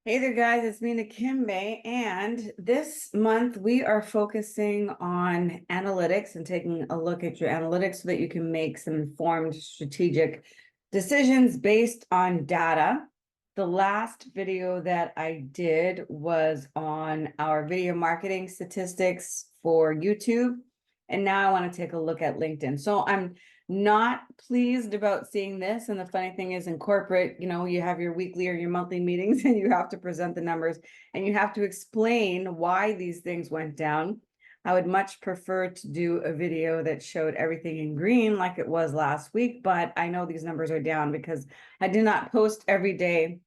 Hey there, guys. It's me, Nakimbe, and this month we are focusing on analytics and taking a look at your analytics so that you can make some informed strategic decisions based on data. The last video that I did was on our video marketing statistics for YouTube, and now I want to take a look at LinkedIn. So I'm not pleased about seeing this. And the funny thing is, in corporate, you have your weekly or your monthly meetings and you have to present the numbers and you have to explain why these things went down. I would much prefer to do a video that showed everything in green like it was last week, but I know these numbers are down because I did not post every day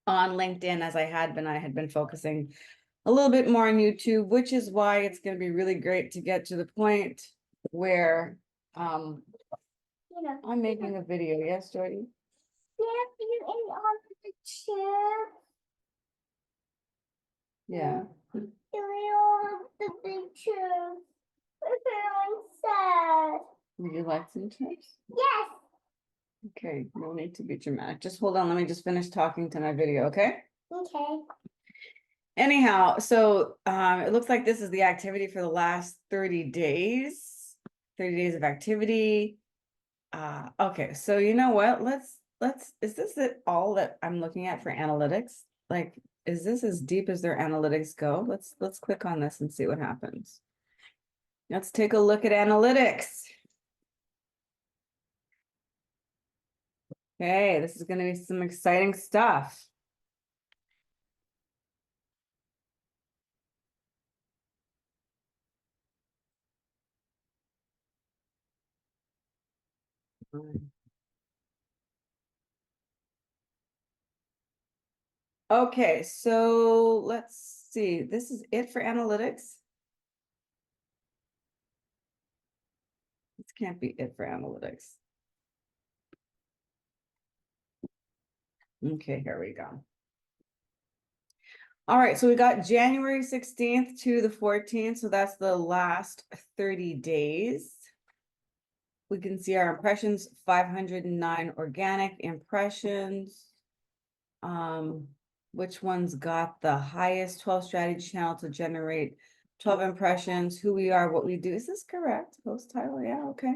on LinkedIn as I had been. I had been focusing a little bit more on YouTube, which is why it's going to be really great to get to the point where I'm making a video. Yes, Jordy? You ate all of the chips. Yeah. You ate all of the big chips. I'm feeling sad. Would you like some chips? Yes. Okay, no need to be dramatic. Just hold on. Let me just finish talking to my video, okay? Okay. Anyhow, so it looks like this is the activity for the last 30 days. 30 days of activity. Okay, so you know what? Is this it all that I'm looking at for analytics? Like, is this as deep as their analytics go? Let's click on this and see what happens. Let's take a look at analytics. Okay, this is going to be some exciting stuff. Okay, so let's see. This is it for analytics. This can't be it for analytics. Okay, here we go. All right, so we got January 16th to the 14th, so that's the last 30 days. We can see our impressions, 509 organic impressions. Which one's got the highest 12 strategy channel to generate 12 impressions, who we are, what we do. Is this correct? Post title, yeah, okay.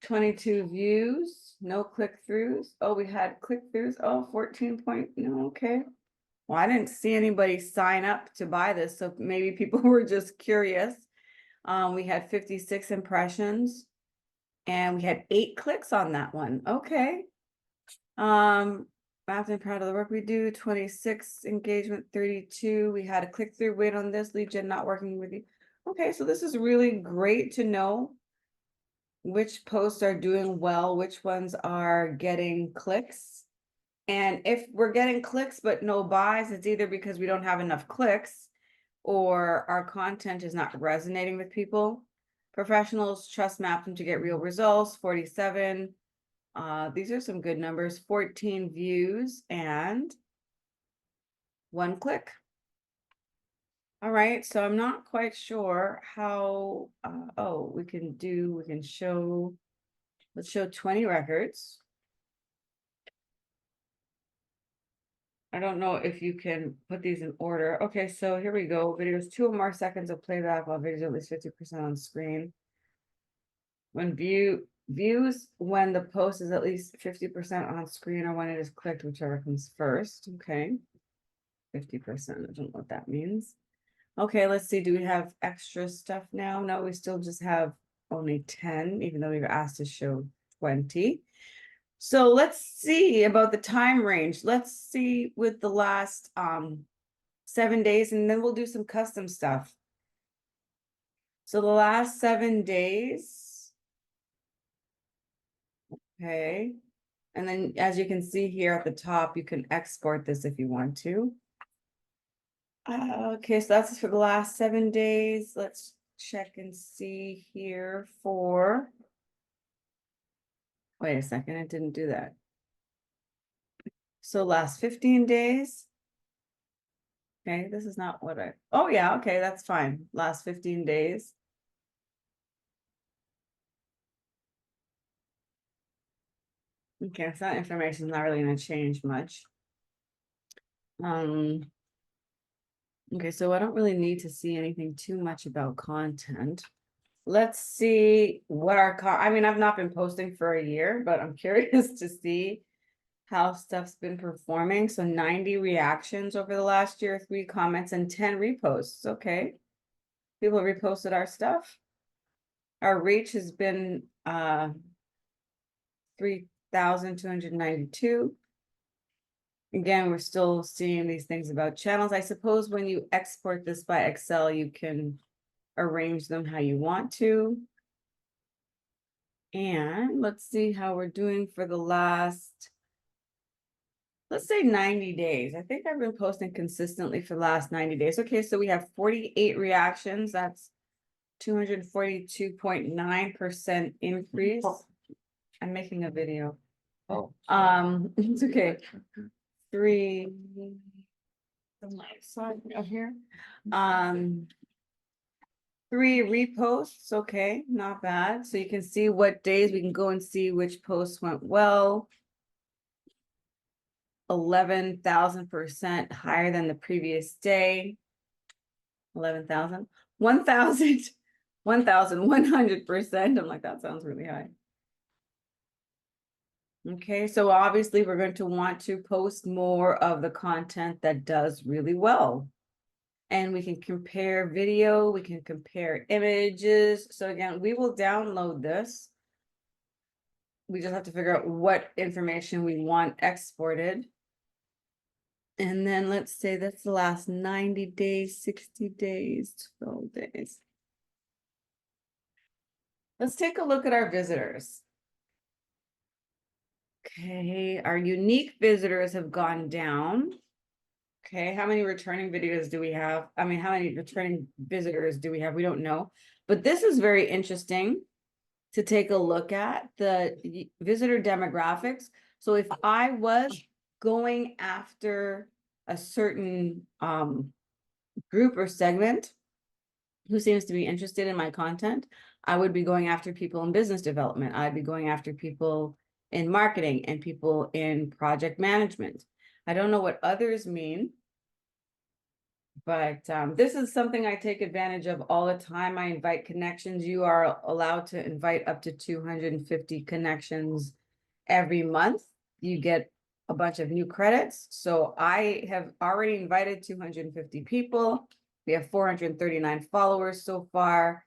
22 views, no click-throughs. Oh, we had click-throughs. Oh, 14 point, no, okay. Well, I didn't see anybody sign up to buy this, so maybe people were just curious. We had 56 impressions and we had 8 clicks on that one. Okay. Often proud of the work we do. 26 engagement, 32. We had a click-through rate on this, lead gen not working with you. Okay, so this is really great to know which posts are doing well, which ones are getting clicks. And if we're getting clicks but no buys, it's either because we don't have enough clicks or our content is not resonating with people. Professionals trust Mapping to get real results, 47. These are some good numbers, 14 views and 1 click. All right, so I'm not quite sure how, we can show, let's show 20 records. I don't know if you can put these in order. Okay, so here we go. Videos 2 or more seconds of playback while videos at least 50% on screen. When views when the post is at least 50% on screen or when it is clicked, whichever comes first. Okay. 50%. I don't know what that means. Okay, let's see. Do we have extra stuff now? No, we still just have only 10, even though we were asked to show 20. So let's see about the time range. Let's see with the last 7 days, and then we'll do some custom stuff. So the last 7 days. Okay. And then as you can see here at the top, you can export this if you want to. Okay, so that's for the last 7 days. Let's check and see here for, wait a second, it didn't do that. So last 15 days. Okay, this is not what oh yeah, okay, that's fine. Last 15 days. Okay, so that information is not really gonna change much. Um. Okay, so I don't really need to see anything too much about content. Let's see what I mean, I've not been posting for a year, but I'm curious to see how stuff's been performing. So 90 reactions over the last year, 3 comments and 10 reposts. Okay. People reposted our stuff. Our reach has been 3,292. Again, we're still seeing these things about channels. I suppose when you export this by Excel, you can arrange them how you want to. And let's see how we're doing for the last, let's say 90 days. I think I've been posting consistently for the last 90 days. Okay, so we have 48 reactions. That's 242.9% increase. I'm making a video. Oh. It's okay. 3 on my side of here. 3 reposts, okay, not bad. So you can see what days we can go and see which posts went well. 11,000% higher than the previous day. 11,000, 1,000, 1,100%. I'm like, that sounds really high. Okay, so obviously we're going to want to post more of the content that does really well. And we can compare video, we can compare images. So again, we will download this. We just have to figure out what information we want exported. And then let's say that's the last 90 days, 60 days, 12 days. Let's take a look at our visitors. Okay, our unique visitors have gone down. Okay, how many returning videos do we have? I mean, how many returning visitors do we have? We don't know. But this is very interesting to take a look at the visitor demographics. So if I was going after a certain group or segment who seems to be interested in my content, I would be going after people in business development. I'd be going after people in marketing and people in project management. I don't know what others mean, but this is something I take advantage of all the time. I invite connections. You are allowed to invite up to 250 connections every month. You get a bunch of new credits. So I have already invited 250 people. We have 439 followers so far.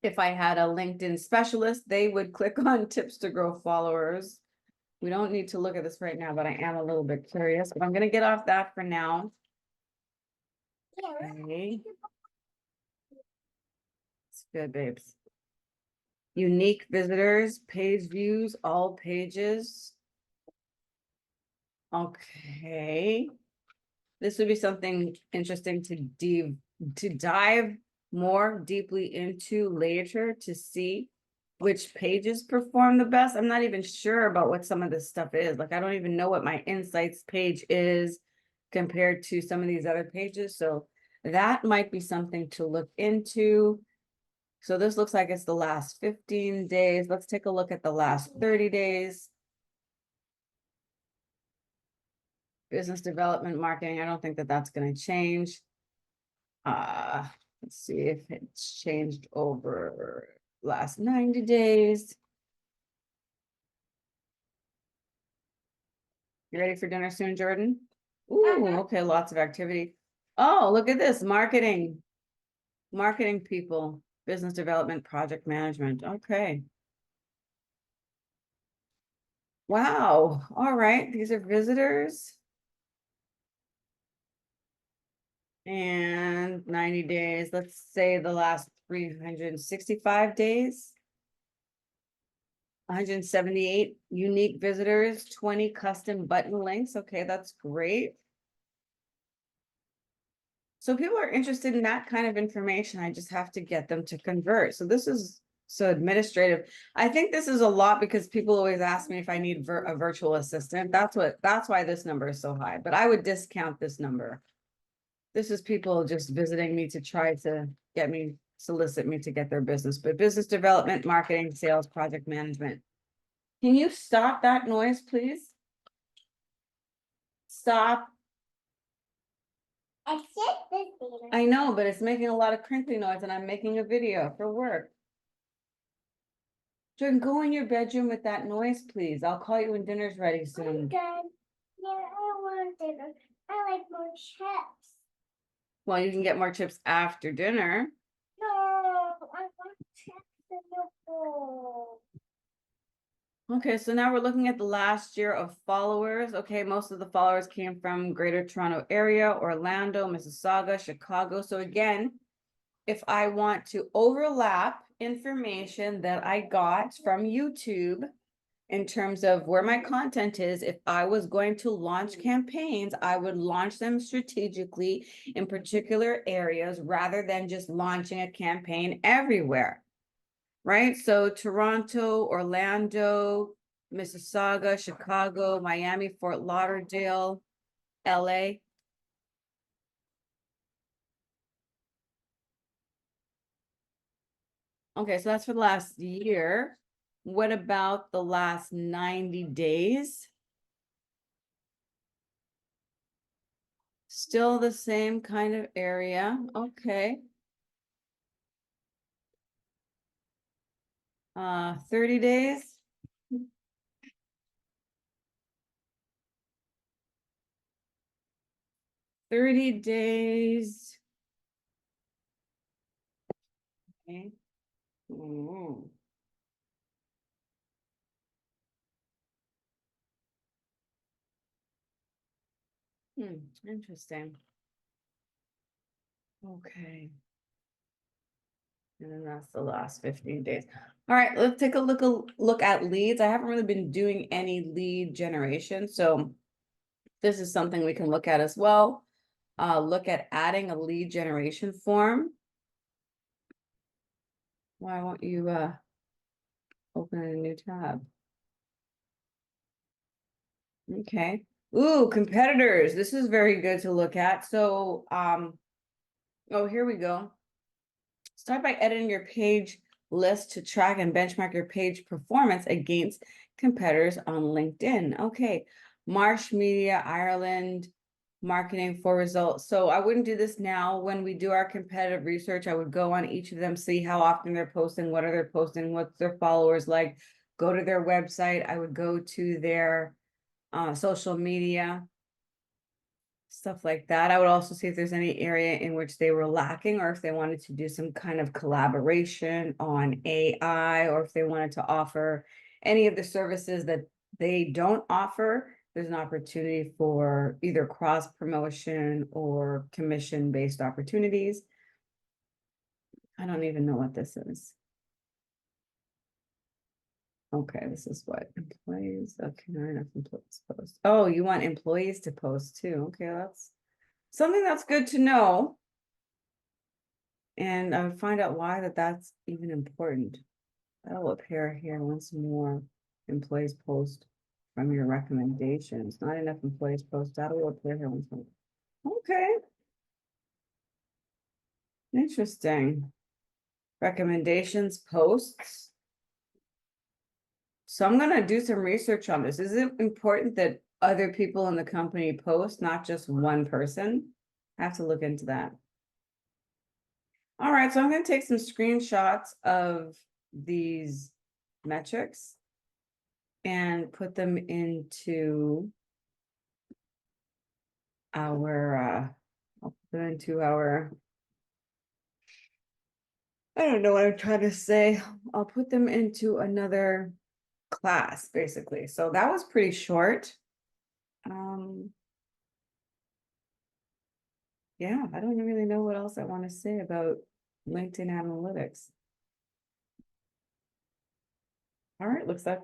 If I had a LinkedIn specialist, they would click on tips to grow followers. We don't need to look at this right now, but I am a little bit curious, but I'm going to get off that for now. Okay. It's good, babes. Unique visitors, page views, all pages. Okay. This would be something interesting to dive more deeply into later to see which pages perform the best. I'm not even sure about what some of this stuff is. Like, I don't even know what my insights page is compared to some of these other pages. So that might be something to look into. So this looks like it's the last 15 days. Let's take a look at the last 30 days. Business development marketing, I don't think that that's going to change. Let's see if it's changed over last 90 days. You ready for dinner soon, Jordan? Ooh, okay, lots of activity. Oh, look at this, marketing. Marketing people, business development, project management, okay. Wow, all right, these are visitors. And 90 days, let's say the last 365 days. 178 unique visitors, 20 custom button links. Okay, that's great. So people are interested in that kind of information. I just have to get them to convert. So this is so administrative. I think this is a lot because people always ask me if I need a virtual assistant. That's why this number is so high, but I would discount this number. This is people just visiting me to try to solicit me to get their business, but business development, marketing, sales, project management. Can you stop that noise, please? Stop. I said this data. I know, but it's making a lot of crinkly noise and I'm making a video for work. Jordan, go in your bedroom with that noise, please. I'll call you when dinner's ready I'm soon. done. Yeah, I want dinner. I like more chips. Well, you can get more chips after dinner. No, I want chips in the bowl. Okay, so now we're looking at the last year of followers. Okay, most of the followers came from Greater Toronto Area, Orlando, Mississauga, Chicago. So again, if I want to overlap information that I got from YouTube in terms of where my content is, if I was going to launch campaigns, I would launch them strategically in particular areas rather than just launching a campaign everywhere. Right? So Toronto, Orlando, Mississauga, Chicago, Miami, Fort Lauderdale, LA. Okay, so that's for the last year. What about the last 90 days? Still the same kind of area. Okay. 30 days. 30 days. Okay. Mm. Interesting. Okay. And then that's the last 15 days. All right, let's take a look at leads. I haven't really been doing any lead generation, so this is something we can look at as well. Look at adding a lead generation form. Why won't you open a new tab? Okay. Ooh, competitors. This is very good to look at. So, oh, here we go. Start by editing your page list to track and benchmark your page performance against competitors on LinkedIn. Okay, Marsh Media Ireland, marketing for results. So I wouldn't do this now. When we do our competitive research, I would go on each of them, see how often they're posting, what are they posting, what's their followers like, go to their website. I would go to their social media, stuff like that. I would also see if there's any area in which they were lacking or if they wanted to do some kind of collaboration on AI or if they wanted to offer any of the services that they don't offer. There's an opportunity for either cross promotion or commission based opportunities. I don't even know what this is. Okay, this is what employees. Okay, not enough employees post. Oh, you want employees to post too. Okay, that's something that's good to know. And I would find out why that's even important. That'll appear here once more. Employees post from your recommendations. Not enough employees post. That'll appear here once more. Okay. Interesting. Recommendations posts. So I'm gonna do some research on this. Is it important that other people in the company post, not just one person? I have to look into that. All right, so I'm gonna take some screenshots of these metrics and put them into our I'll put them into our, I don't know what I'm trying to say. I'll put them into another class, basically. So that was pretty short. Yeah, I don't really know what else I want to say about LinkedIn analytics. All right, looks like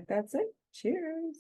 that's it. Cheers.